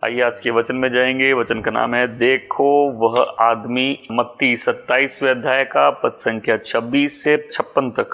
आइए आज के वचन में जाएंगे। वचन का नाम है देखो वह आदमी, मत्ती 27वें अध्याय का पद संख्या 26 से 56 तक।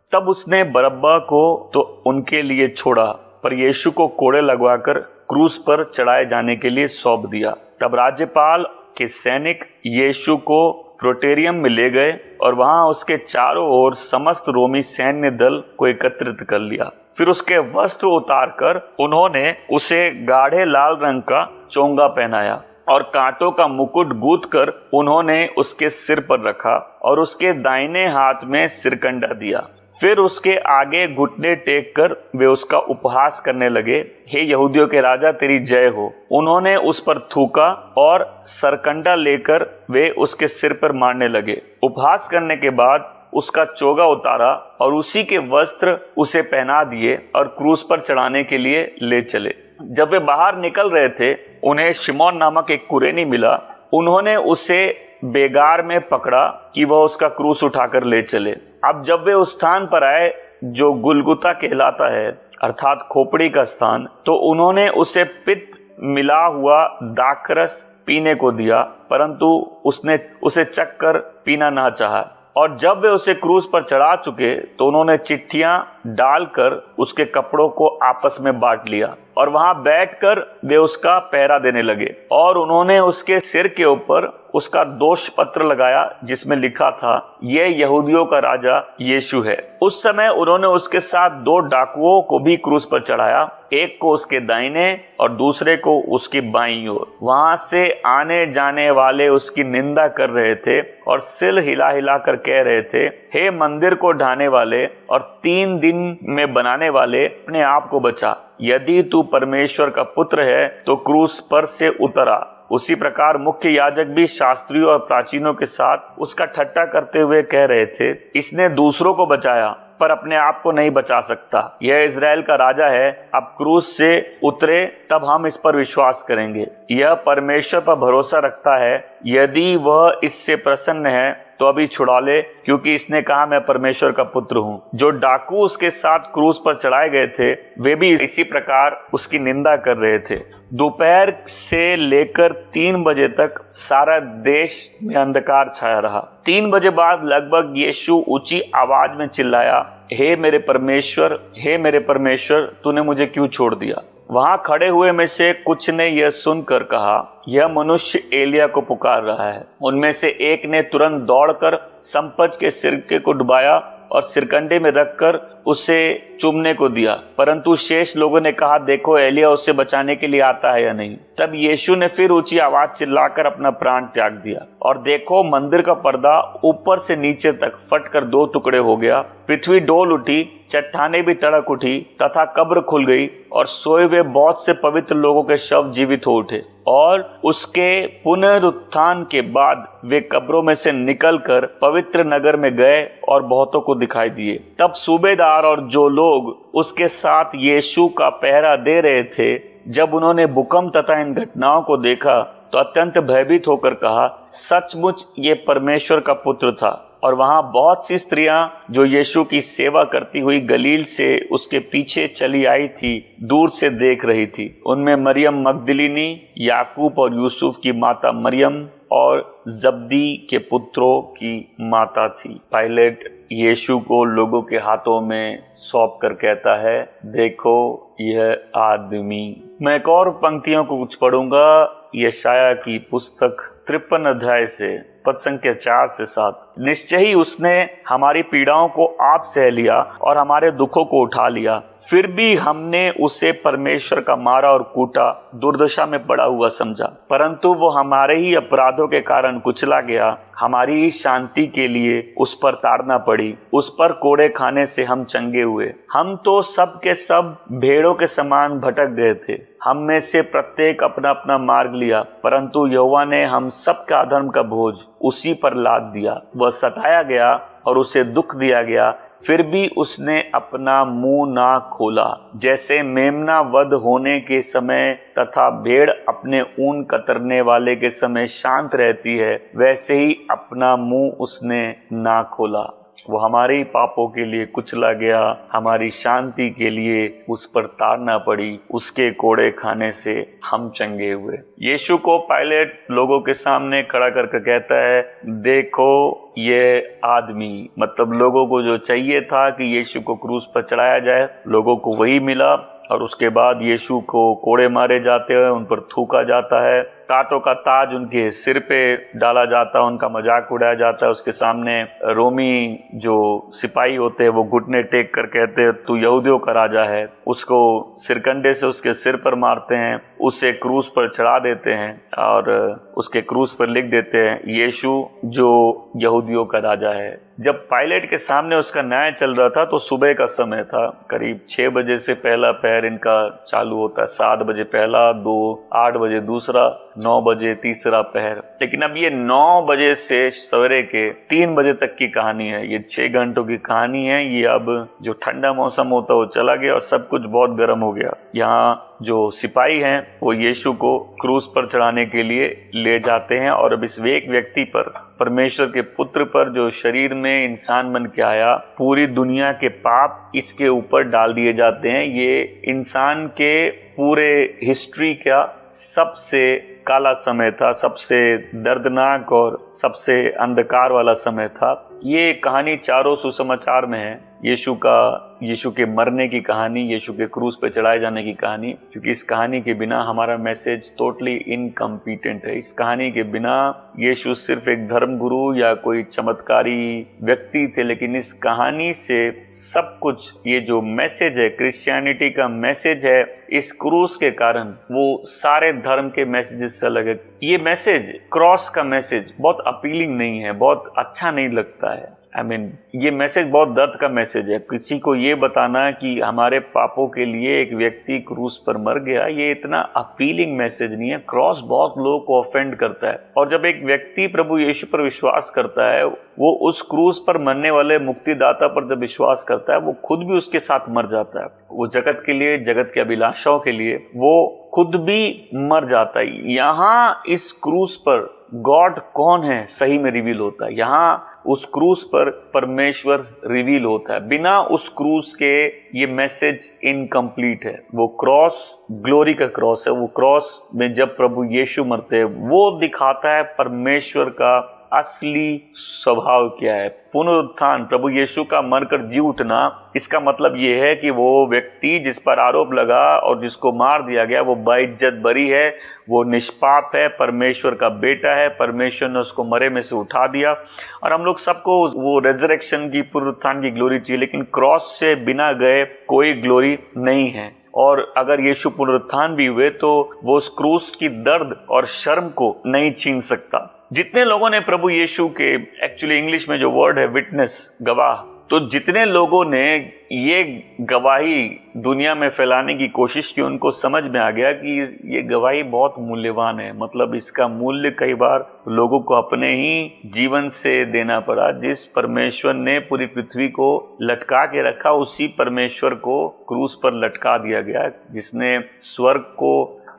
तब उसने बरअब्बा को तो उनके लिए छोड़ा, पर यीशु को कोड़े लगवाकर क्रूस पर चढ़ाए जाने के लिए सौंप दिया। तब राज्यपाल के सैनिक यीशु को प्रोटेरियम में ले गए और वहां उसके चारों ओर समस्त रोमी सैन्य दल को एकत्रित कर लिया। फिर उसके वस्त्र उतार कर उन्होंने उसे गाढ़े लाल रंग का चोंगा पहनाया और कांटों का मुकुट गूंथ कर उन्होंने उसके सिर पर रखा और उसके दाहिने हाथ में सिरकंडा दिया। फिर उसके आगे घुटने टेक कर वे उसका उपहास करने लगे, हे यहूदियों के राजा तेरी जय हो। उन्होंने उस पर थूका और सरकंडा लेकर वे उसके सिर पर मारने लगे। उपहास करने के बाद उसका चोगा उतारा और उसी के वस्त्र उसे पहना दिए और क्रूस पर चढ़ाने के लिए ले चले। जब वे बाहर निकल रहे थे, उन्हें शिमोन नामक एक कुरेनी मिला। उन्होंने उसे बेगार में पकड़ा कि वह उसका क्रूस उठाकर ले चले। अब जब वे उस स्थान पर आए जो गुलगुता कहलाता है, अर्थात खोपड़ी का स्थान, तो उन्होंने उसे पित्त मिला हुआ दाखरस पीने को दिया, परंतु उसने उसे चखकर पीना ना चाहा। और जब वे उसे क्रूस पर चढ़ा चुके तो उन्होंने चिट्ठियां डालकर उसके कपड़ों को आपस में बांट लिया और वहां बैठकर वे उसका पहरा देने लगे। और उन्होंने उसके सिर के ऊपर उसका दोष पत्र लगाया जिसमें लिखा था, ये यहूदियों का राजा यीशु है। उस समय उन्होंने उसके साथ 2 डाकुओं को भी क्रूस पर चढ़ाया, एक को उसके दाहिने और दूसरे को उसकी बाईं ओर। वहां से आने जाने वाले उसकी निंदा कर रहे थे और सिर हिला हिला कर कह रहे थे, हे मंदिर को ढाने वाले और 3 दिन में बनाने वाले, अपने आप को बचा। यदि तू परमेश्वर का पुत्र है तो क्रूस पर से उतर आ। उसी प्रकार मुख्य याजक भी शास्त्रियों और प्राचीनों के साथ उसका ठट्टा करते हुए कह रहे थे, इसने दूसरों को बचाया पर अपने आप को नहीं बचा सकता। यह इज़राइल का राजा है, अब क्रूस से उतरे तब हम इस पर विश्वास करेंगे। यह परमेश्वर पर भरोसा रखता है, यदि वह इससे प्रसन्न है तो अभी छुड़ा ले, क्योंकि इसने कहा मैं परमेश्वर का पुत्र हूँ। जो डाकू उसके साथ क्रूस पर चढ़ाए गए थे वे भी इसी प्रकार उसकी निंदा कर रहे थे। दोपहर से लेकर 3 बजे तक सारा देश में अंधकार छाया रहा। 3 बजे बाद लगभग यीशु ऊंची आवाज में चिल्लाया, हे मेरे परमेश्वर, हे मेरे परमेश्वर, तूने मुझे क्यों छोड़ दिया। वहां खड़े हुए में से कुछ ने यह सुनकर कहा, यह मनुष्य एलिया को पुकार रहा है। उनमें से एक ने तुरंत दौड़कर संपज के सिरके को डुबाया और सिरकंडे में रखकर उसे चूमने को दिया, परंतु शेष लोगों ने कहा, देखो एलिया उसे बचाने के लिए आता है या नहीं। तब यीशु ने फिर ऊंची आवाज चिल्लाकर अपना प्राण त्याग दिया और देखो मंदिर का पर्दा ऊपर से नीचे तक फटकर 2 टुकड़े हो गया। पृथ्वी डोल उठी, चट्टानें भी तड़क उठी तथा कब्र खुल गई और सोए हुए बहुत से पवित्र लोगों के शव जीवित हो उठे। और उसके पुनरुत्थान के बाद वे कब्रों में से निकलकर पवित्र नगर में गए और बहुतों को दिखाई दिए। तब सूबेदार और जो लोग उसके साथ यीशु का पहरा दे रहे थे, जब उन्होंने भूकंप तथा इन घटनाओं को देखा तो अत्यंत भयभीत होकर कहा, सचमुच ये परमेश्वर का पुत्र था। और वहां बहुत सी स्त्रियां जो यीशु की सेवा करती हुई गलील से उसके पीछे चली आई थी, दूर से देख रही थी। उनमें मरियम मगदलिनी, याकूब और यूसुफ की माता मरियम और जब्दी के पुत्रों की माता थी। पायलट यीशु को लोगों के हाथों में सौंप कर कहता है, देखो यह आदमी। मैं एक और पंक्तियों को कुछ पढ़ूंगा। यशाया की पुस्तक 53 अध्याय से पद संख्या 4 से 7। निश्चय ही उसने हमारी पीड़ाओं को आप सह लिया और हमारे दुखों को उठा लिया, फिर भी हमने उसे परमेश्वर का मारा और कूटा, दुर्दशा में पड़ा हुआ समझा। परंतु वो हमारे ही अपराधों के कारण कुचला गया, हमारी ही शांति के लिए उस पर ताड़ना पड़ी। उस पर कोड़े खाने से हम चंगे हुए। हम तो सब के सब भेड़ों के समान भटक गए थे, हम में से प्रत्येक अपना अपना मार्ग लिया, परंतु यहोवा ने हम सब का अधर्म का बोझ उसी पर लाद दिया। वह सताया गया और उसे दुख दिया गया, फिर भी उसने अपना मुंह ना खोला। जैसे मेमना वध होने के समय तथा भेड़ अपने ऊन कतरने वाले के समय शांत रहती है, वैसे ही अपना मुंह उसने ना खोला। वो हमारे ही पापों के लिए कुचला गया, हमारी शांति के लिए उस पर ताड़ना पड़ी, उसके कोड़े खाने से हम चंगे हुए। यीशु को पायलट लोगों के सामने खड़ा करके कहता है, देखो ये आदमी। मतलब लोगों को जो चाहिए था कि यीशु को क्रूस पर चढ़ाया जाए, लोगों को वही मिला। और उसके बाद यीशु को कोड़े मारे जाते हैं, उन पर थूका जाता है, कांटों का ताज उनके सिर पे डाला जाता है, उनका मजाक उड़ाया जाता है। उसके सामने रोमी जो सिपाही होते हैं वो घुटने टेक कर कहते हैं, तू यहूदियों का राजा है। उसको सिरकंडे से उसके सिर पर मारते हैं, उसे क्रूस पर चढ़ा देते हैं और उसके क्रूस पर लिख देते हैं, यीशु जो यहूदियों का राजा है। जब पायलट के सामने उसका न्याय चल रहा था तो सुबह का समय था, करीब 6 बजे से पहला पहर इनका चालू होता है। 7 बजे पहला, 2, 8 बजे दूसरा, 9 बजे तीसरा पहर। लेकिन अब ये 9 बजे से सवेरे के 3 बजे तक की कहानी है। ये 6 घंटों की कहानी है। ये अब जो ठंडा मौसम होता है वो चला गया और सब कुछ बहुत गर्म हो गया। यहाँ जो सिपाही हैं वो यीशु को क्रूस पर चढ़ाने के लिए ले जाते हैं और अब इस एक व्यक्ति पर, परमेश्वर के पुत्र पर, जो शरीर में इंसान बन के आया, पूरी दुनिया के पाप इसके ऊपर डाल दिए जाते हैं। ये इंसान के पूरे हिस्ट्री का सबसे काला समय था, सबसे दर्दनाक और सबसे अंधकार वाला समय था। ये कहानी चारों सुसमाचार में है। यीशु के मरने की कहानी, यीशु के क्रूस पे चढ़ाए जाने की कहानी, क्योंकि इस कहानी के बिना हमारा मैसेज टोटली इनकम्पिटेंट है। इस कहानी के बिना यीशु सिर्फ एक धर्मगुरु या कोई चमत्कारी व्यक्ति थे, लेकिन इस कहानी से सब कुछ, ये जो मैसेज है, क्रिश्चियनिटी का मैसेज है, इस क्रूस के कारण वो सारे धर्म के मैसेजेस से अलग है। ये मैसेज, क्रॉस का मैसेज, बहुत अपीलिंग नहीं है, बहुत अच्छा नहीं लगता है। ये मैसेज बहुत दर्द का मैसेज है। किसी को ये बताना कि हमारे पापों के लिए एक व्यक्ति क्रूस पर मर गया, ये इतना अपीलिंग मैसेज नहीं है। क्रॉस बहुत लोगों को ऑफेंड करता है। और जब एक व्यक्ति प्रभु यीशु पर विश्वास करता है, वो उस क्रूस पर मरने वाले मुक्तिदाता पर जब विश्वास करता है, वो खुद भी उसके साथ मर जाता है। वो जगत के लिए, जगत के अभिलाषाओं के लिए वो खुद भी मर जाता है। यहाँ इस क्रूस पर गॉड कौन है सही में रिवील होता है। यहाँ उस क्रूस पर परमेश्वर रिवील होता है। बिना उस क्रूस के ये मैसेज इनकम्प्लीट है। वो क्रॉस ग्लोरी का क्रॉस है। वो क्रॉस में जब प्रभु यीशु मरते हैं, वो दिखाता है परमेश्वर का असली स्वभाव क्या है। पुनरुत्थान, प्रभु यीशु का मरकर जी उठना, इसका मतलब ये है कि वो व्यक्ति जिस पर आरोप लगा और जिसको मार दिया गया, वो बाइज्जत बरी है, वो निष्पाप है, परमेश्वर का बेटा है। परमेश्वर ने उसको मरे में से उठा दिया। और हम लोग सबको वो रेजरेक्शन की, पुनरुत्थान की ग्लोरी चाहिए, लेकिन क्रॉस से बिना गए कोई ग्लोरी नहीं है। और अगर यीशु पुनरुत्थान भी हुए तो वो उस क्रूस की दर्द और शर्म को नहीं छीन सकता। जितने लोगों ने प्रभु यीशु के, एक्चुअली इंग्लिश में जो वर्ड है विटनेस, गवाह, तो जितने लोगों ने ये गवाही दुनिया में फैलाने की कोशिश की, उनको समझ में आ गया कि ये गवाही बहुत मूल्यवान है। मतलब इसका मूल्य कई बार लोगों को अपने ही जीवन से देना पड़ा। जिस परमेश्वर ने पूरी पृथ्वी को लटका के रखा, उसी परमेश्वर को क्रूस पर लटका दिया गया। जिसने स्वर्ग को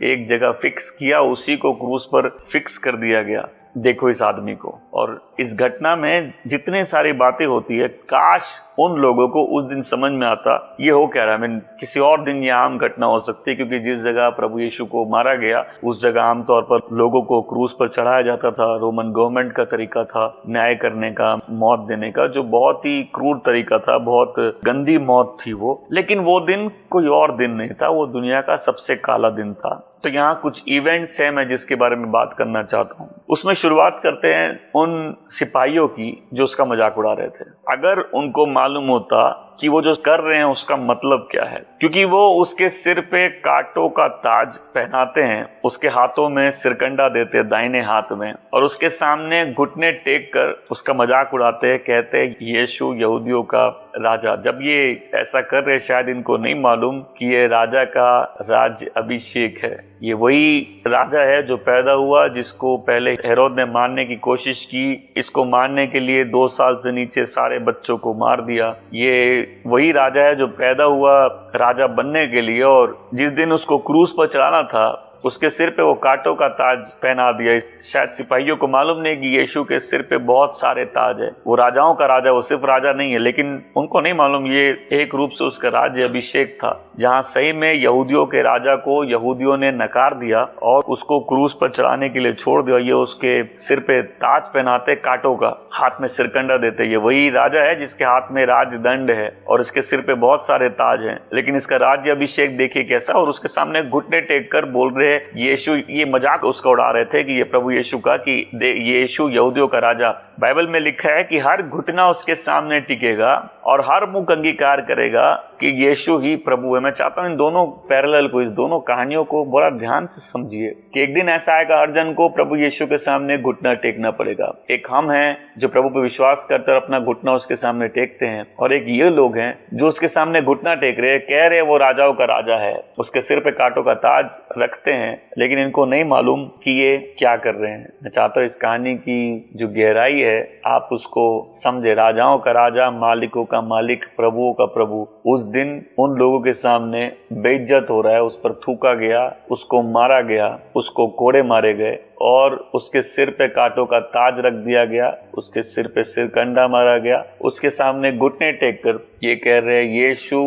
एक जगह फिक्स किया, उसी को क्रूस पर फिक्स कर दिया गया। देखो इस आदमी को। और इस घटना में जितने सारी बातें होती है, काश उन लोगों को उस दिन समझ में आता ये हो क्या रहा है। किसी और दिन ये आम घटना हो सकती है, क्योंकि जिस जगह प्रभु यीशु को मारा गया, उस जगह आमतौर पर लोगों को क्रूस पर चढ़ाया जाता था। रोमन गवर्नमेंट का तरीका था न्याय करने का, मौत देने का, जो बहुत ही क्रूर तरीका था, बहुत गंदी मौत थी वो। लेकिन वो दिन कोई और दिन नहीं था, वो दुनिया का सबसे काला दिन था। तो यहाँ कुछ इवेंट्स हैं मैं जिसके बारे में बात करना चाहता हूँ। उसमें शुरुआत करते हैं उन सिपाहियों की जो उसका मजाक उड़ा रहे थे। अगर उनको मालूम होता कि वो जो कर रहे हैं उसका मतलब क्या है, क्योंकि वो उसके सिर पे कांटों का ताज पहनाते हैं, उसके हाथों में सिरकंडा देते हैं दाहिने हाथ में, और उसके सामने घुटने टेक कर उसका मजाक उड़ाते हैं, कहते हैं यीशु यहूदियों का राजा। जब ये ऐसा कर रहे, शायद इनको नहीं मालूम कि ये राजा का राज अभिषेक है। ये वही राजा है जो पैदा हुआ, जिसको पहले हेरोद ने मारने की कोशिश की। इसको मारने के लिए 2 साल से नीचे सारे बच्चों को मार दिया। ये वही राजा है जो पैदा हुआ राजा बनने के लिए, और जिस दिन उसको क्रूस पर चढ़ाना था उसके सिर पे वो कांटों का ताज पहना दिया। शायद सिपाहियों को मालूम नहीं कि यीशु के सिर पे बहुत सारे ताज है, वो राजाओं का राजा, वो सिर्फ राजा नहीं है, लेकिन उनको नहीं मालूम ये एक रूप से उसका राज्य अभिषेक था, जहां सही में यहूदियों के राजा को यहूदियों ने नकार दिया और उसको क्रूस पर चढ़ाने के लिए छोड़ दिया। ये उसके सिर पे ताज पहनाते कांटों का, हाथ में सिरकंडा देते। ये वही राजा है जिसके हाथ में राजदंड है और इसके सिर पे बहुत सारे ताज हैं, लेकिन इसका राज्य अभिषेक देखिए कैसा। और उसके सामने घुटने टेक कर बोल रहे हैं यीशु, ये मजाक उसका उड़ा रहे थे कि ये प्रभु यीशु का, कि यीशु यहूदियों का राजा। बाइबल में लिखा है कि हर घुटना उसके सामने टिकेगा और हर मुख अंगीकार करेगा कि यीशु ही प्रभु है। मैं चाहता हूं इन दोनों पैरेलल को, इस दोनों कहानियों को बड़ा ध्यान से समझिए कि एक दिन ऐसा आएगा हर जन को प्रभु यीशु के सामने घुटना टेकना पड़ेगा। एक हम हैं जो प्रभु पे विश्वास करते और अपना घुटना उसके सामने टेकते हैं, और एक ये लोग हैं जो उसके सामने घुटना टेक रहे हैं, कह रहे वो राजाओं का राजा है, उसके सिर पे कांटों का ताज रखते हैं, लेकिन इनको नहीं मालूम कि ये क्या कर रहे हैं। मैं चाहता हूं इस कहानी की जो गहराई है आप उसको समझे। राजाओं का राजा, मालिकों का मालिक, प्रभुओं का प्रभु उस दिन उन लोगों के सामने बेइज्जत हो रहा है, उस पर थूका गया, उसको मारा गया, उसको कोड़े मारे गए और उसके सिर पे कांटों का ताज रख दिया गया, उसके सिर पे सिरकंडा मारा गया, उसके सामने घुटने टेक कर ये कह रहे हैं यीशु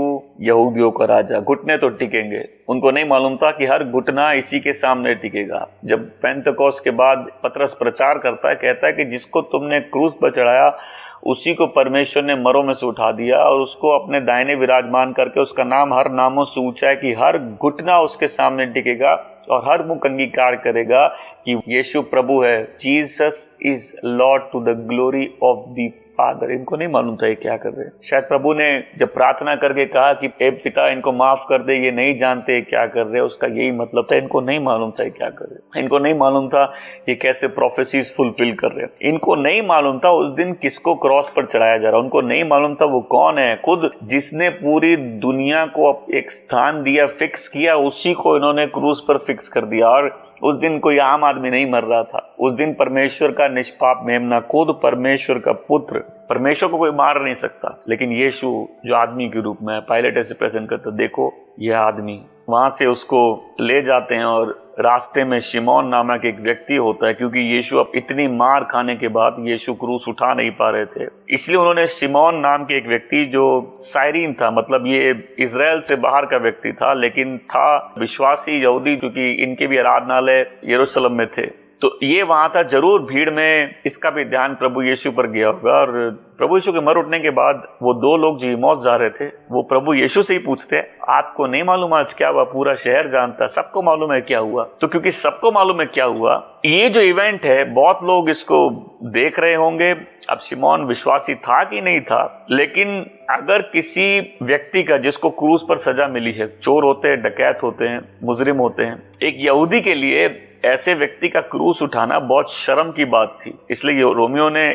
यहूदियों का राजा। घुटने तो टिकेंगे, उनको नहीं मालूम था कि हर घुटना इसी के सामने टिकेगा। जब पेंतकोस्त के बाद पतरस प्रचार करता है, कहता है कि जिसको तुमने क्रूस पर चढ़ाया उसी को परमेश्वर ने मरों में से उठा दिया और उसको अपने दाहिने विराजमान करके उसका नाम हर नामों से ऊंचा है कि हर घुटना उसके सामने टिकेगा और हर मुख अंगीकार करेगा कि यीशु प्रभु है। Jesus is lord to the glory of the father. इनको नहीं मालूम था ये क्या कर रहे हैं। शायद प्रभु ने जब प्रार्थना करके कहा कि हे पिता इनको माफ कर दे, ये नहीं जानते क्या कर रहे हैं, उसका यही मतलब था। इनको नहीं मालूम था ये क्या कर रहे हैं, इनको नहीं मालूम था ये कैसे प्रोफेसीज फुलफिल कर रहे हैं, इनको नहीं मालूम था उस दिन किसको क्रॉस पर चढ़ाया जा रहा है, उनको नहीं मालूम था वो कौन है। खुद जिसने पूरी दुनिया को एक स्थान दिया, फिक्स किया, उसी को इन्होंने क्रूस पर फिक्स कर दिया। और उस दिन कोई आम आदमी नहीं मर रहा था, उस दिन परमेश्वर का निष्पाप मेमना, खुद परमेश्वर का पुत्र, परमेश्वर को कोई मार नहीं सकता, लेकिन यीशु जो आदमी के रूप में, पायलट ऐसे प्रेजेंट करता, देखो यह आदमी। वहां से उसको ले जाते हैं और रास्ते में शिमोन नामक एक व्यक्ति होता है, क्योंकि यीशु अब इतनी मार खाने के बाद यीशु क्रूस उठा नहीं पा रहे थे, इसलिए उन्होंने शिमोन नाम के एक व्यक्ति जो साइरीन था, मतलब ये इजराइल से बाहर का व्यक्ति था लेकिन था विश्वासी यहूदी, क्योंकि इनके भी आराधनालय यरूशलेम में थे, तो ये वहां था। जरूर भीड़ में इसका भी ध्यान प्रभु यीशु पर गया होगा। और प्रभु यीशु के मर उठने के बाद वो दो लोग जो इमौस जा रहे थे, वो प्रभु यीशु से ही पूछते हैं आपको नहीं मालूम आज क्या हुआ? पूरा शहर जानता, सबको मालूम है क्या हुआ। तो क्योंकि सबको मालूम है क्या हुआ, ये जो इवेंट है बहुत लोग इसको देख रहे होंगे। अब शिमोन विश्वासी था कि नहीं था, लेकिन अगर किसी व्यक्ति का जिसको क्रूस पर सजा मिली है, चोर होते हैं, डकैत होते हैं, मुजरिम होते हैं, एक यहूदी के लिए ऐसे व्यक्ति का क्रूस उठाना बहुत शर्म की बात थी। इसलिए रोमियो ने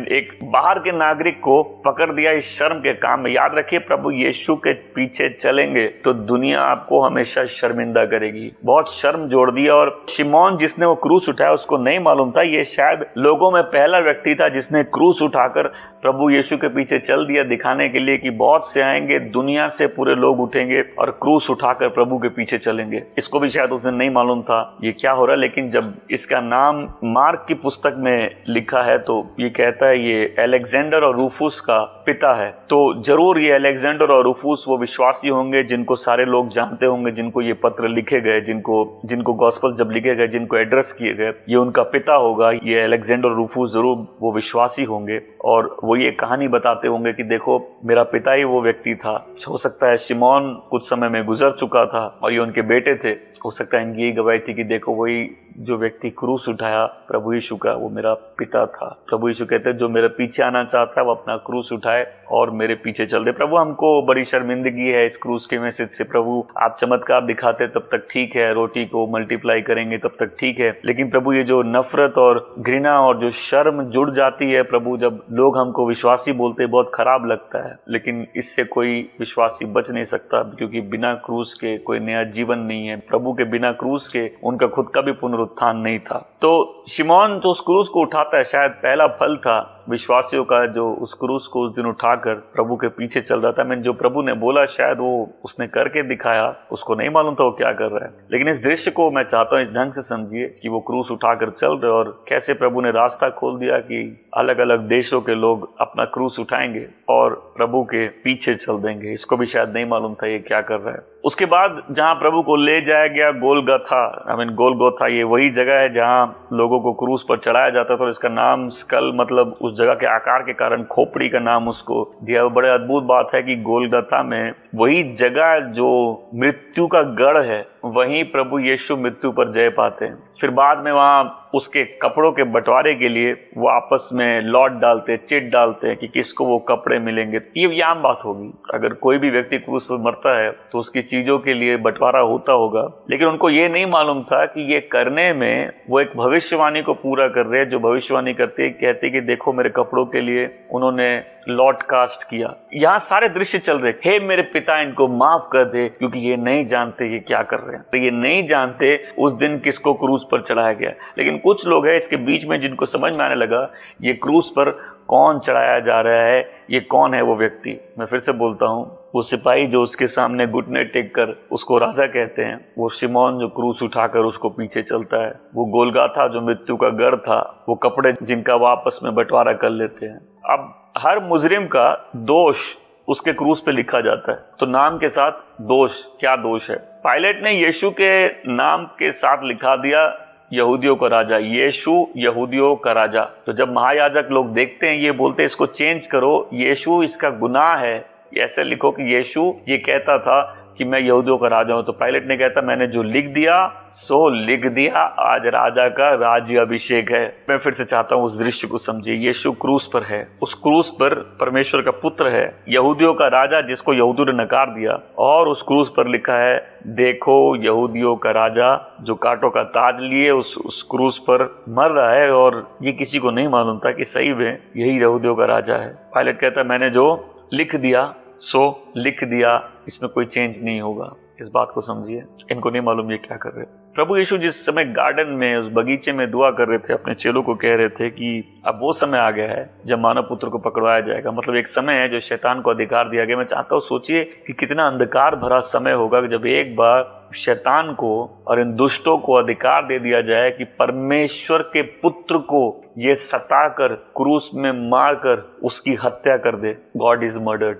एक बाहर के नागरिक को पकड़ दिया इस शर्म के काम में। याद रखिए प्रभु यीशु के पीछे चलेंगे तो दुनिया आपको हमेशा शर्मिंदा करेगी। बहुत शर्म जोड़ दिया। और शिमोन जिसने वो क्रूस उठाया उसको नहीं मालूम था ये शायद लोगों में पहला व्यक्ति था जिसने क्रूस उठाकर प्रभु यीशु के पीछे चल दिया, दिखाने के लिए कि बहुत से आएंगे, दुनिया से पूरे लोग उठेंगे और क्रूस उठाकर प्रभु के पीछे चलेंगे। इसको भी शायद उस दिन नहीं मालूम था ये क्या हो रहा है, लेकिन जब इसका नाम मार्क की पुस्तक में लिखा है तो ये कहता है ये अलेक्जेंडर और रूफुस का पिता है। तो जरूर ये अलेक्जेंडर और रूफुस वो विश्वासी होंगे जिनको सारे लोग जानते होंगे, जिनको ये पत्र लिखे गए, जिनको गॉस्पेल जब लिखे गए, जिनको एड्रेस किए गए, ये उनका पिता होगा। ये अलेक्जेंडर और रूफुस जरूर वो विश्वासी होंगे और वो ये कहानी बताते होंगे कि देखो मेरा पिता ही वो व्यक्ति था। हो सकता है शिमोन कुछ समय में गुजर चुका था और ये उनके बेटे थे। हो सकता है इनकी यही गवाही थी कि देखो वही जो व्यक्ति क्रूस उठाया प्रभु यीशु का, वो मेरा पिता था। प्रभु यीशु कहते हैं जो मेरे पीछे आना चाहता है वो अपना क्रूस उठाए और मेरे पीछे चल दे। प्रभु हमको बड़ी शर्मिंदगी है इस क्रूस के मैसेज से। प्रभु आप चमत्कार दिखाते तब तक ठीक है, रोटी को मल्टीप्लाई करेंगे तब तक ठीक है, लेकिन प्रभु ये जो नफरत और घृणा और जो शर्म जुड़ जाती है प्रभु, जब लोग हमको विश्वासी बोलते बहुत खराब लगता है। लेकिन इससे कोई विश्वासी बच नहीं सकता, क्योंकि बिना क्रूस के कोई नया जीवन नहीं है। प्रभु के बिना क्रूस के उनका खुद का भी पुनरुत्थान नहीं था। तो शिमोन जो उस क्रूस को उठाता है शायद पहला फल था विश्वासियों का जो उस क्रूस को उस दिन उठाकर प्रभु के पीछे चल रहा था। मैंने जो प्रभु ने बोला शायद वो उसने करके दिखाया, उसको नहीं मालूम था वो क्या कर रहा है। लेकिन इस दृश्य को मैं चाहता हूँ इस ढंग से समझिए कि वो क्रूस उठाकर चल रहे और कैसे प्रभु ने रास्ता खोल दिया कि अलग अलग देशों के लोग अपना क्रूस उठाएंगे और प्रभु के पीछे चल देंगे। इसको भी शायद नहीं मालूम था ये क्या कर रहा है। उसके बाद जहां प्रभु को ले जाया गया गोलगथा, गोलगोथा ये वही जगह है जहां लोगों को क्रूस पर चढ़ाया जाता था और इसका नाम स्कल मतलब उस जगह के आकार के कारण खोपड़ी का नाम उसको दिया। बड़े अद्भुत बात है कि गोलगथा में वही जगह जो मृत्यु का गढ़ है, वहीं प्रभु यीशु मृत्यु पर जय पाते हैं। फिर बाद में वहां उसके कपड़ों के बंटवारे के लिए वो आपस में लॉट डालते, चिट डालते हैं कि किसको वो कपड़े मिलेंगे। ये आम बात होगी, अगर कोई भी व्यक्ति क्रूस पर मरता है तो उसकी चीजों के लिए बंटवारा होता होगा। लेकिन उनको ये नहीं मालूम था कि ये करने में वो एक भविष्यवाणी को पूरा कर रहे हैं, जो भविष्यवाणी करते कहते कि देखो मेरे कपड़ों के लिए उन्होंने लॉट कास्ट किया। यहाँ सारे दृश्य चल रहे, हे मेरे पिता इनको माफ कर दे क्योंकि ये नहीं जानते ये क्या कर रहे हैं। तो ये नहीं जानते उस दिन किसको क्रूस पर चढ़ाया गया। लेकिन कुछ लोग हैं इसके बीच में जिनको समझ में आने लगा ये क्रूस पर कौन चढ़ाया जा रहा है, ये कौन है वो व्यक्ति। मैं फिर से बोलता हूँ, वो सिपाही जो उसके सामने घुटने टेक कर उसको राजा कहते हैं, वो शिमोन जो क्रूस उठाकर उसको पीछे चलता है, वो गोलगाथा जो मृत्यु का गढ़ था, वो कपड़े जिनका वो आपस में बंटवारा कर लेते हैं। अब हर मुजरिम का दोष उसके क्रूस पे लिखा जाता है, तो नाम के साथ दोष, क्या दोष है। पायलट ने यीशु के नाम के साथ लिखा दिया यहूदियों का राजा, यीशु यहूदियों का राजा। तो जब महायाजक लोग देखते हैं ये बोलते हैं इसको चेंज करो, यीशु इसका गुनाह है, ऐसे लिखो कि यीशु ये कहता था कि मैं यहूदियों का राजा हूं। तो पायलट ने कहता मैंने जो लिख दिया सो लिख दिया, आज राजा का राज्य अभिषेक है। मैं फिर से चाहता हूं उस दृश्य को समझिए। यीशु क्रूस पर है, उस क्रूस पर परमेश्वर का पुत्र है, यहूदियों का राजा जिसको यहूदियों ने नकार दिया, और उस क्रूस पर लिखा है देखो यहूदियों का राजा जो कांटों का ताज लिए उस क्रूस पर मर रहा है। और ये किसी को नहीं मालूम था कि सही में यही यहूदियों का राजा है। पायलट कहता मैंने जो लिख दिया सो लिख दिया, इसमें कोई चेंज नहीं होगा। इस बात को समझिए, इनको नहीं मालूम ये क्या कर रहे। प्रभु यीशु जिस समय गार्डन में उस बगीचे में दुआ कर रहे थे, अपने चेलों को कह रहे थे कि अब वो समय आ गया है जब मानव पुत्र को पकड़वाया जाएगा। मतलब एक समय है जो शैतान को अधिकार दिया गया। मैं चाहता हूँ सोचिए कि कितना अंधकार भरा समय होगा जब एक बार शैतान को और इन दुष्टों को अधिकार दे दिया जाए कि परमेश्वर के पुत्र को ये सताकर क्रूस में मारकर उसकी हत्या कर दे। God is murdered.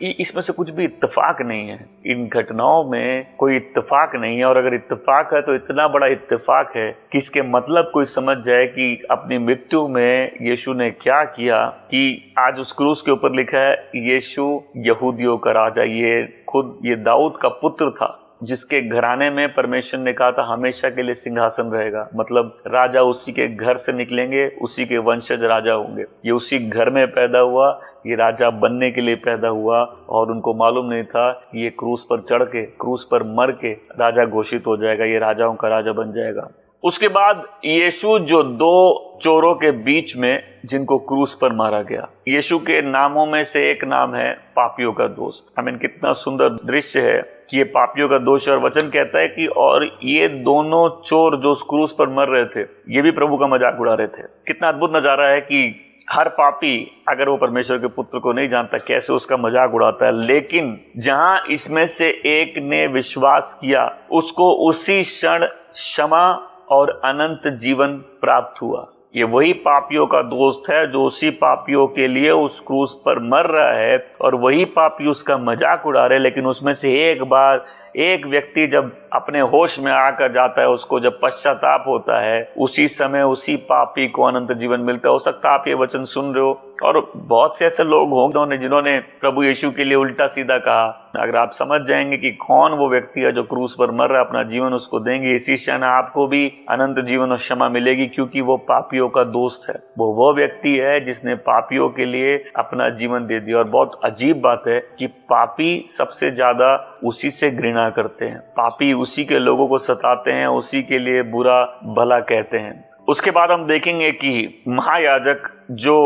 इसमें से कुछ भी इत्तेफाक नहीं है, इन घटनाओं में कोई इत्तेफाक नहीं है। और अगर इत्तेफाक है तो इतना बड़ा इत्तेफाक है कि इसके मतलब कोई समझ जाए कि अपनी मृत्यु में यीशु ने क्या किया, कि आज उस क्रूस के ऊपर लिखा है यीशु यहूदियों का राजा। ये खुद ये दाऊद का पुत्र था जिसके घराने में परमेश्वर ने कहा था हमेशा के लिए सिंहासन रहेगा। मतलब राजा उसी के घर से निकलेंगे, उसी के वंशज राजा होंगे। ये उसी घर में पैदा हुआ, ये राजा बनने के लिए पैदा हुआ, और उनको मालूम नहीं था ये क्रूस पर चढ़ के, क्रूस पर मर के राजा घोषित हो जाएगा, ये राजाओं का राजा बन जाएगा। उसके बाद यीशु जो दो चोरों के बीच में जिनको क्रूस पर मारा गया, यीशु के नामों में से एक नाम है पापियों का दोस्त। कितना सुंदर दृश्य है कि ये पापियों का दोष। और वचन कहता है कि और ये दोनों चोर जो उस क्रूस पर मर रहे थे, ये भी प्रभु का मजाक उड़ा रहे थे। कितना अद्भुत नजारा है कि हर पापी अगर वो परमेश्वर के पुत्र को नहीं जानता कैसे उसका मजाक उड़ाता है। लेकिन जहां इसमें से एक ने विश्वास किया उसको उसी क्षण क्षमा और अनंत जीवन प्राप्त हुआ। ये वही पापियों का दोस्त है जो उसी पापियों के लिए उस क्रूस पर मर रहा है, और वही पापी उसका मजाक उड़ा रहे। लेकिन उसमें से एक बार एक व्यक्ति जब अपने होश में आकर जाता है, उसको जब पश्चाताप होता है, उसी समय उसी पापी को अनंत जीवन मिलता है। हो सकता है आप ये वचन सुन रहे हो और बहुत से ऐसे लोग होंगे जिन्होंने प्रभु यीशु के लिए उल्टा सीधा कहा। अगर आप समझ जाएंगे कि कौन वो व्यक्ति है जो क्रूस पर मर रहा है, अपना जीवन उसको देंगे, इसी क्षण आपको भी अनंत जीवन और क्षमा मिलेगी, क्योंकि वो पापियों का दोस्त है। वो व्यक्ति है जिसने पापियों के लिए अपना जीवन दे दिया। और बहुत अजीब बात है कि पापी सबसे ज्यादा उसी से घृणा करते हैं, पापी उसी के लोगों को सताते हैं, उसी के लिए बुरा भला कहते हैं। उसके बाद हम देखेंगे कि महायाजक जो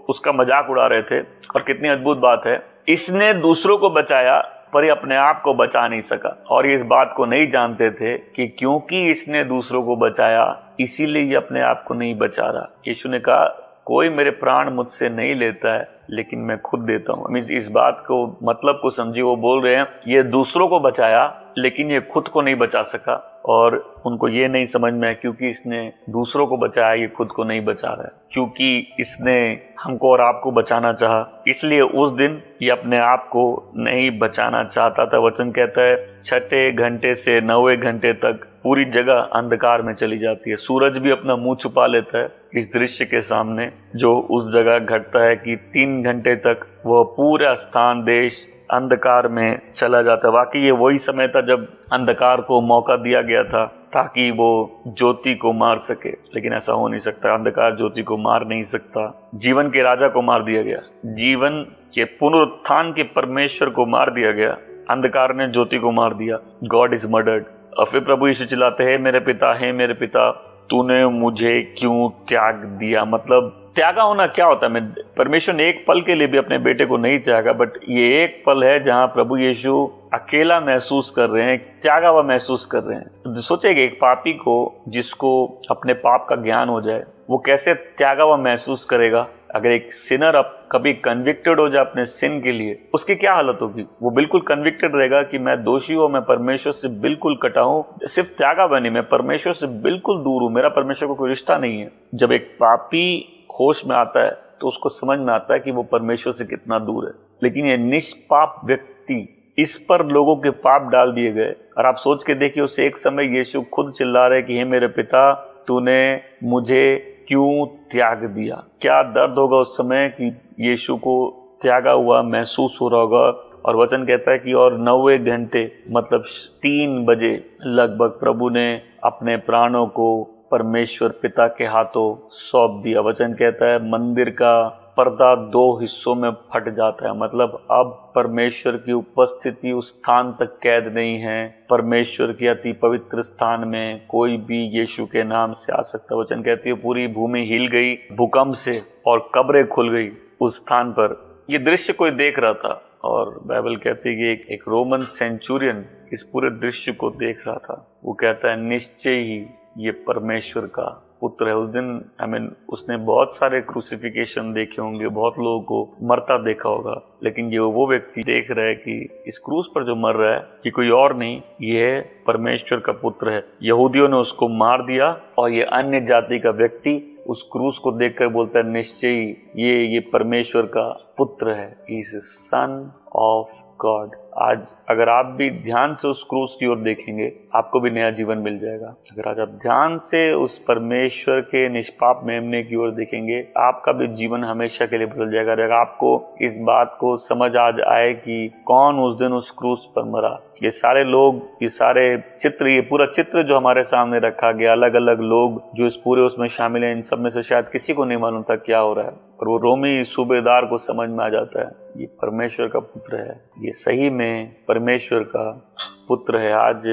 उसका मजाक उड़ा रहे थे, और कितनी अद्भुत बात है, इसने दूसरों को बचाया पर ये अपने आप को बचा नहीं सका। और ये इस बात को नहीं जानते थे कि क्योंकि इसने दूसरों को बचाया इसीलिए ये अपने आप को नहीं बचा रहा। यीशु ने कहा कोई मेरे प्राण मुझसे नहीं लेता है, लेकिन मैं खुद देता हूँ। इस बात को मतलब को समझिए, वो बोल रहे हैं ये दूसरों को बचाया लेकिन ये खुद को नहीं बचा सका, और उनको ये नहीं समझ में है क्योंकि इसने दूसरों को बचाया ये खुद को नहीं बचा रहा है, क्योंकि इसने हमको और आपको बचाना चाहा, इसलिए उस दिन ये अपने आप को नहीं बचाना चाहता था। वचन कहता है 6 घंटे से 9 घंटे तक पूरी जगह अंधकार में चली जाती है। सूरज भी अपना मुंह छुपा लेता है इस दृश्य के सामने जो उस जगह घटता है कि 3 घंटे तक वह पूरा स्थान देश अंधकार में चला जाता है। वाकई ये वही समय था जब अंधकार को मौका दिया गया था ताकि वो ज्योति को मार सके, लेकिन ऐसा हो नहीं सकता। अंधकार ज्योति को मार नहीं सकता। जीवन के राजा को मार दिया गया, जीवन के पुनरुत्थान के परमेश्वर को मार दिया गया, अंधकार ने ज्योति को मार दिया। God is murdered. और फिर प्रभु यीशु चिल्लाते हैं मेरे पिता, है मेरे पिता, तूने मुझे क्यों त्याग दिया। मतलब त्यागा होना क्या होता है? परमेश्वर ने एक पल के लिए भी अपने बेटे को नहीं त्यागा, बट ये एक पल है जहां प्रभु यीशु अकेला महसूस कर रहे हैं, त्यागा हुआ महसूस कर रहे हैं। सोचिए कि एक पापी को जिसको अपने पाप का ज्ञान हो जाए वो कैसे त्यागा हुआ महसूस करेगा। अगर एक सिनर अब कभी कन्विक्टेड हो जाए अपने सिन के लिए, उसकी क्या हालत होगी? वो बिल्कुल कन्विक्टेड रहेगा कि मैं दोषी हूं, मैं परमेश्वर से बिल्कुल कटा हूं। सिर्फ त्यागा बनी, मैं परमेश्वर से बिल्कुल दूर हूं, मेरा परमेश्वर को कोई रिश्ता नहीं है। जब एक पापी होश में आता है तो उसको समझ में आता है कि वो परमेश्वर से कितना दूर है। लेकिन ये निष्पाप व्यक्ति, इस पर लोगों के पाप डाल दिए गए। और आप सोच के देखिए, उस एक समय यीशु खुद चिल्ला रहे कि हे मेरे पिता, तूने मुझे क्यों त्याग दिया। क्या दर्द होगा उस समय कि यीशु को त्यागा हुआ महसूस हो रहा होगा। और वचन कहता है कि और 9 घंटे मतलब 3 बजे लगभग प्रभु ने अपने प्राणों को परमेश्वर पिता के हाथों सौंप दिया। वचन कहता है मंदिर का पर्दा 2 हिस्सों में फट जाता है। मतलब अब परमेश्वर की उपस्थिति उस स्थान तक कैद नहीं है। परमेश्वर के अति पवित्र स्थान में कोई भी यीशु के नाम से आ सकता है। वचन कहती है पूरी भूमि हिल गई भूकंप से और कब्रें खुल गई उस स्थान पर। ये दृश्य कोई देख रहा था और बाइबल कहती है कि एक रोमन सेंचुरियन इस पूरे दृश्य को देख रहा था। वो कहता है निश्चय ही ये परमेश्वर का पुत्र है। उस दिन उसने बहुत सारे क्रूसिफिकेशन देखे होंगे, बहुत लोगों को मरता देखा होगा, लेकिन ये वो व्यक्ति देख रहा है कि इस क्रूस पर जो मर रहा है कि कोई और नहीं, ये परमेश्वर का पुत्र है। यहूदियों ने उसको मार दिया और ये अन्य जाति का व्यक्ति उस क्रूस को देखकर बोलता है निश्चय ये परमेश्वर का पुत्र है। He is son of God. आज अगर आप भी ध्यान से उस क्रूस की ओर देखेंगे, आपको भी नया जीवन मिल जाएगा। अगर आज आप ध्यान से उस परमेश्वर के निष्पाप मेमने की ओर देखेंगे, आपका भी जीवन हमेशा के लिए बदल जाएगा। अगर आपको इस बात को समझ आज आए कि कौन उस दिन उस क्रूस पर मरा, ये सारे लोग, ये सारे चित्र, ये पूरा चित्र जो हमारे सामने रखा गया, अलग अलग लोग जो इस पूरे उसमें शामिल हैं, इन सब में से शायद किसी को नहीं मालूम था क्या हो रहा है, पर वो रोमी सूबेदार को समझ में आ जाता है ये परमेश्वर का पुत्र है, ये सही में परमेश्वर का पुत्र है। आज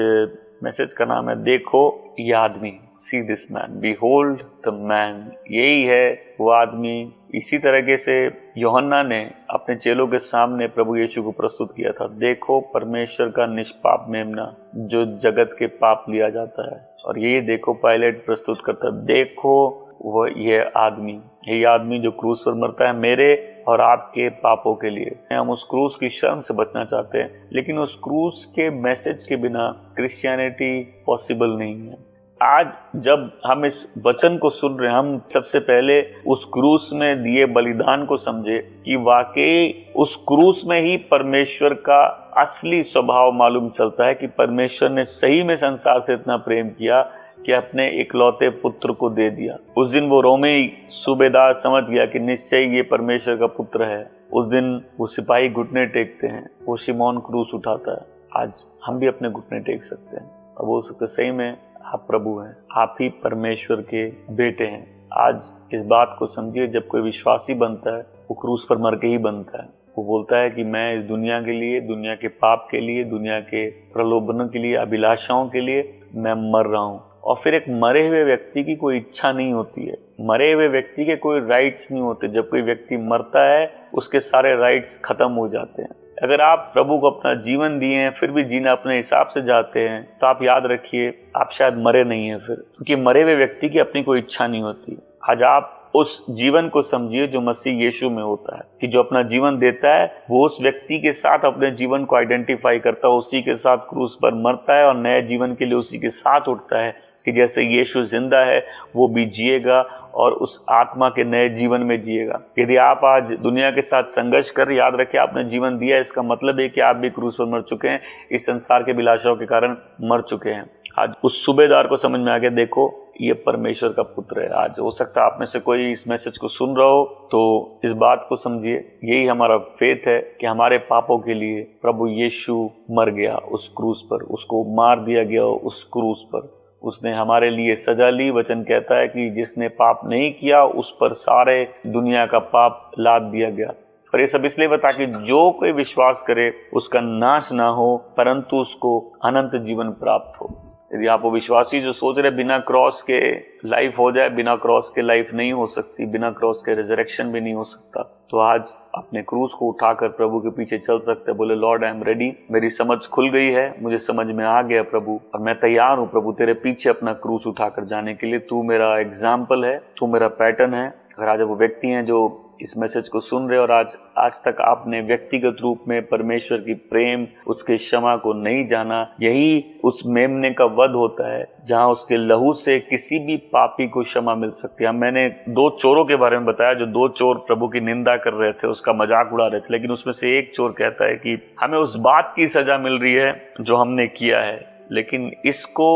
मैसेज का नाम है देखो ये आदमी, see this man, behold the man. यही है वो आदमी। इसी तरीके से यूहन्ना ने अपने चेलों के सामने प्रभु यीशु को प्रस्तुत किया था, देखो परमेश्वर का निष्पाप मेमना जो जगत के पाप लिया जाता है। और यही देखो पायलट प्रस्तुत करता, देखो वह ये आदमी जो क्रूस पर मरता है मेरे और आपके पापों के लिए। हम उस क्रूस की शर्म से बचना चाहते हैं, लेकिन उस क्रूस के मैसेज के बिना क्रिश्चियनिटी पॉसिबल नहीं है। आज जब हम इस वचन को सुन रहे हैं, हम सबसे पहले उस क्रूस में दिए बलिदान को समझे कि वाकई उस क्रूस में ही परमेश्वर का असली स्वभाव मालूम चलता है कि परमेश्वर ने सही में संसार से इतना प्रेम किया कि अपने इकलौते पुत्र को दे दिया। उस दिन वो रोमी सूबेदार समझ गया कि निश्चय ये परमेश्वर का पुत्र है। उस दिन वो सिपाही घुटने टेकते हैं, वो शिमोन क्रूस उठाता है। आज हम भी अपने घुटने टेक सकते हैं और बोल सकते सही में आप प्रभु हैं, आप ही परमेश्वर के बेटे हैं। आज इस बात को समझिए, जब कोई विश्वासी बनता है वो क्रूस पर मर के ही बनता है। वो बोलता है कि मैं इस दुनिया के लिए, दुनिया के पाप के लिए, दुनिया के प्रलोभनों के लिए, अभिलाषाओं के लिए मैं मर रहा हूँ। और फिर एक मरे हुए व्यक्ति की कोई इच्छा नहीं होती है, मरे हुए व्यक्ति के कोई राइट्स नहीं होते। जब कोई व्यक्ति मरता है उसके सारे राइट्स खत्म हो जाते हैं। अगर आप प्रभु को अपना जीवन दिए हैं फिर भी जीना अपने हिसाब से जाते हैं, तो आप याद रखिए आप शायद मरे नहीं हैं फिर, क्योंकि मरे हुए व्यक्ति की अपनी कोई इच्छा नहीं होती। आज आप उस जीवन को समझिए जो मसीह यीशु में होता है, कि जो अपना जीवन देता है वो उस व्यक्ति के साथ अपने जीवन को आइडेंटिफाई करता है, उसी के साथ क्रूस पर मरता है और नए जीवन के लिए उसी के साथ उठता है, कि जैसे यीशु जिंदा है वो भी जिएगा और उस आत्मा के नए जीवन में जिएगा। यदि आप आज दुनिया के साथ संघर्ष कर, याद रखिए आपने जीवन दिया, इसका मतलब है कि आप भी क्रूस पर मर चुके हैं, इस संसार के विलासों के कारण मर चुके हैं। आज उस सूबेदार को समझ में आ गया, देखो ये परमेश्वर का पुत्र है। आज हो सकता है आप में से कोई इस मैसेज को सुन रहा हो, तो इस बात को समझिए, यही हमारा फेथ है कि हमारे पापों के लिए प्रभु यीशु मर गया उस क्रूस पर, उसको मार दिया गया उस क्रूस पर, उसने हमारे लिए सजा ली। वचन कहता है कि जिसने पाप नहीं किया उस पर सारे दुनिया का पाप लाद दिया गया। और ये सब इसलिए बता कि जो कोई विश्वास करे उसका नाश ना हो परंतु उसको अनंत जीवन प्राप्त हो। यदि आप वो विश्वासी जो सोच रहे बिना क्रॉस के लाइफ हो जाए, बिना क्रॉस के लाइफ नहीं हो सकती, बिना क्रॉस के रिजरेक्शन भी नहीं हो सकता, तो आज अपने क्रूस को उठाकर प्रभु के पीछे चल सकते हैं। बोले लॉर्ड आई एम रेडी, मेरी समझ खुल गई है, मुझे समझ में आ गया प्रभु, और मैं तैयार हूँ प्रभु तेरे पीछे अपना क्रूस उठाकर जाने के लिए। तू मेरा एग्जाम्पल है, तू मेरा पैटर्न है। अगर आज वो व्यक्ति हैं जो इस मैसेज को सुन रहे और आज तक आपने व्यक्तिगत रूप में परमेश्वर की प्रेम, उसके क्षमा को नहीं जाना, यही उस मेमने का वध होता है जहां उसके लहू से किसी भी पापी को क्षमा मिल सकती है। मैंने 2 चोरों के बारे में बताया, जो 2 चोर प्रभु की निंदा कर रहे थे, उसका मजाक उड़ा रहे थे, लेकिन उसमें से एक चोर कहता है कि हमें उस बात की सजा मिल रही है जो हमने किया है, लेकिन इसको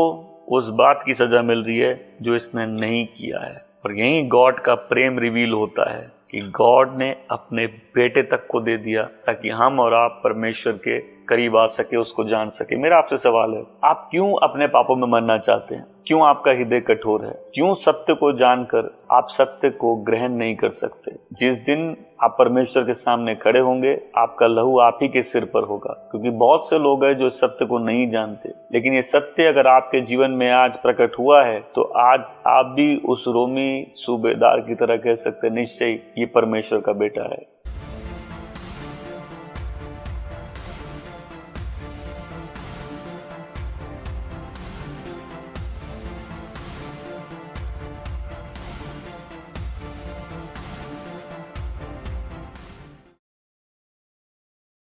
उस बात की सजा मिल रही है जो इसने नहीं किया है। और यही गॉड का प्रेम रिवील होता है कि गॉड ने अपने बेटे तक को दे दिया ताकि हम और आप परमेश्वर के करीब आ सके, उसको जान सके। मेरा आपसे सवाल है, आप क्यों अपने पापों में मरना चाहते हैं? क्यों आपका हृदय कठोर है? क्यों सत्य को जानकर आप सत्य को ग्रहण नहीं कर सकते? जिस दिन आप परमेश्वर के सामने खड़े होंगे आपका लहू आप ही के सिर पर होगा, क्योंकि बहुत से लोग हैं जो सत्य को नहीं जानते। लेकिन ये सत्य अगर आपके जीवन में आज प्रकट हुआ है तो आज आप भी उस रोमी सूबेदार की तरह कह सकते हैं, निश्चय ये परमेश्वर का बेटा है।